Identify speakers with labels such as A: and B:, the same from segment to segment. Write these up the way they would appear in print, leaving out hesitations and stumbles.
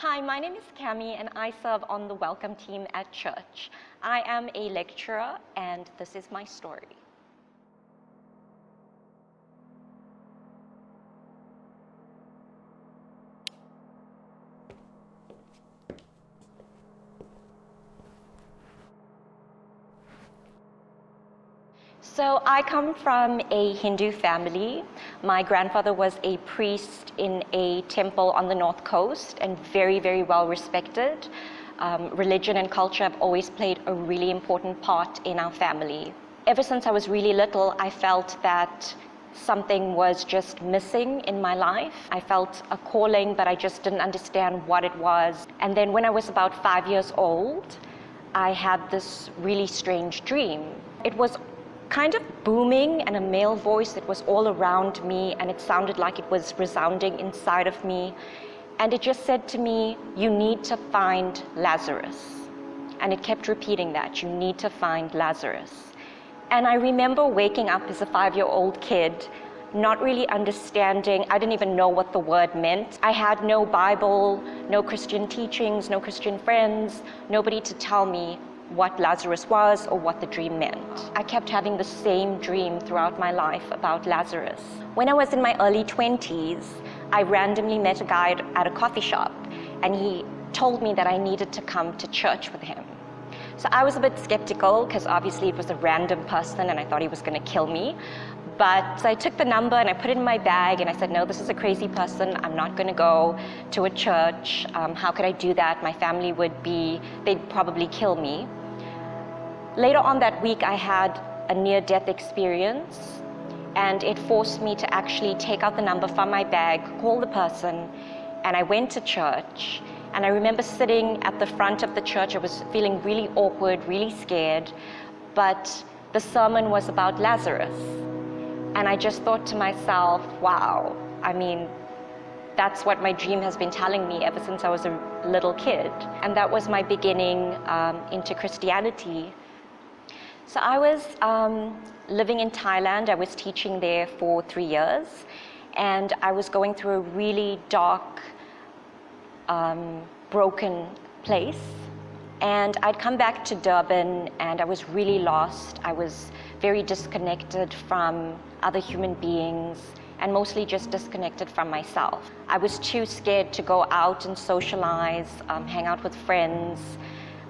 A: Hi, my name is Cami and I serve on the Welcome team at church. I am a lecturer and this is my story. So I come from a Hindu family. My grandfather was a priest in a temple on the North Coast and very, very well respected. Religion and culture have always played a really important part in our family. Ever since I was really little, I felt that something was just missing in my life. I felt a calling, but I just didn't understand what it was. And then when I was about 5 years old, I had this really strange dream. It was kind of booming and a male voice that was all around me, and it sounded like it was resounding inside of me. And it just said to me, you need to find Lazarus. And it kept repeating that, you need to find Lazarus. And I remember waking up as a 5-year-old kid, not really understanding. I didn't even know what the word meant. I had no Bible, no Christian teachings, no Christian friends, nobody to tell me what Lazarus was or what the dream meant. I kept having the same dream throughout my life about Lazarus. When I was in my early 20s, I randomly met a guy at a coffee shop, and he told me that I needed to come to church with him. So I was a bit skeptical because obviously it was a random person and I thought he was going to kill me. But so I took the number and I put it in my bag and I said, no, this is a crazy person. I'm not going to go to a church. How could I do that? My family they'd probably kill me. Later on that week, I had a near-death experience, and it forced me to actually take out the number from my bag, call the person, and I went to church. And I remember sitting at the front of the church. I was feeling really awkward, really scared, but the sermon was about Lazarus. And I just thought to myself, wow, I mean, that's what my dream has been telling me ever since I was a little kid. And that was my beginning into Christianity. So I was living in Thailand. I was teaching there for 3 years, and I was going through a really dark, broken place. And I'd come back to Durban, and I was really lost. I was very disconnected from other human beings, and mostly just disconnected from myself. I was too scared to go out and socialize, hang out with friends.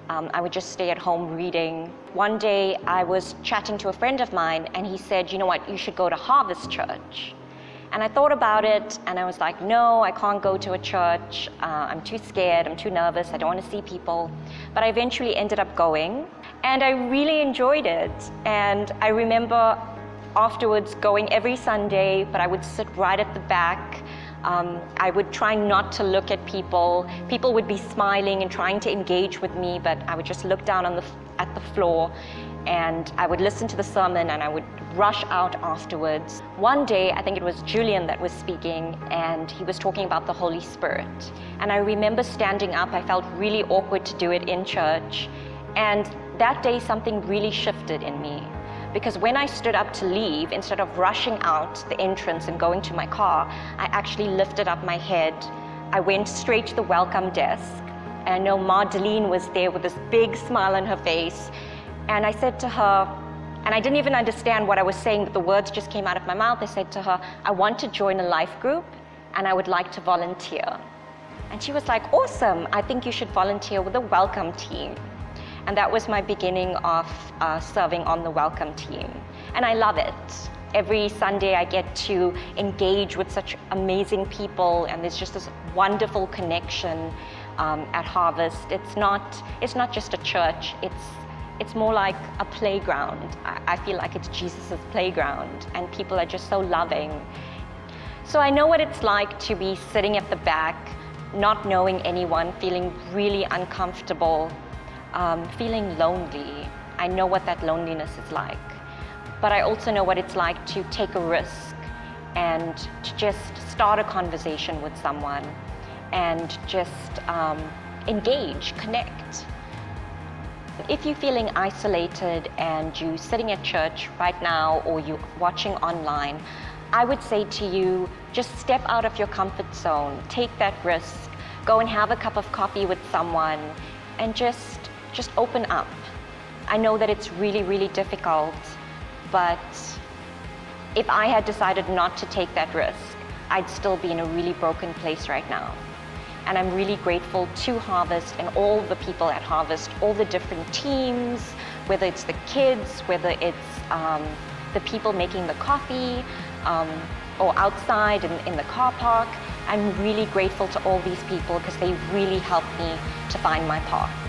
A: I would just stay at home reading. One day I was chatting to a friend of mine and he said, you know what, you should go to Harvest Church. And I thought about it and I was like, no, I can't go to a church. I'm too scared, I'm too nervous, I don't want to see people. But I eventually ended up going and I really enjoyed it. And I remember afterwards going every Sunday, but I would sit right at the back. I would try not to look at people. People would be smiling and trying to engage with me, but I would just look down at the floor and I would listen to the sermon and I would rush out afterwards. One day, I think it was Julian that was speaking, and he was talking about the Holy Spirit. And I remember standing up. I felt really awkward to do it in church. And that day, something really shifted in me. Because when I stood up to leave, instead of rushing out the entrance and going to my car, I actually lifted up my head. I went straight to the welcome desk. And I know Mardeline was there with this big smile on her face. And I said to her, and I didn't even understand what I was saying, but the words just came out of my mouth. I said to her, I want to join a life group and I would like to volunteer. And she was like, awesome, I think you should volunteer with the Welcome team. And that was my beginning of serving on the Welcome team. And I love it. Every Sunday I get to engage with such amazing people, and there's just this wonderful connection at Harvest. It's not just a church, it's more like a playground. I feel like it's Jesus's playground, and people are just so loving. So I know what it's like to be sitting at the back, not knowing anyone, feeling really uncomfortable, feeling lonely. I know what that loneliness is like. But I also know what it's like to take a risk and to just start a conversation with someone and just engage, connect. If you're feeling isolated and you're sitting at church right now or you're watching online, I would say to you, just step out of your comfort zone, take that risk, go and have a cup of coffee with someone and just open up. I know that it's really, really difficult, but if I had decided not to take that risk, I'd still be in a really broken place right now. And I'm really grateful to Harvest and all the people at Harvest, all the different teams, whether it's the kids, whether it's the people making the coffee, or outside in the car park. I'm really grateful to all these people because they really helped me to find my path.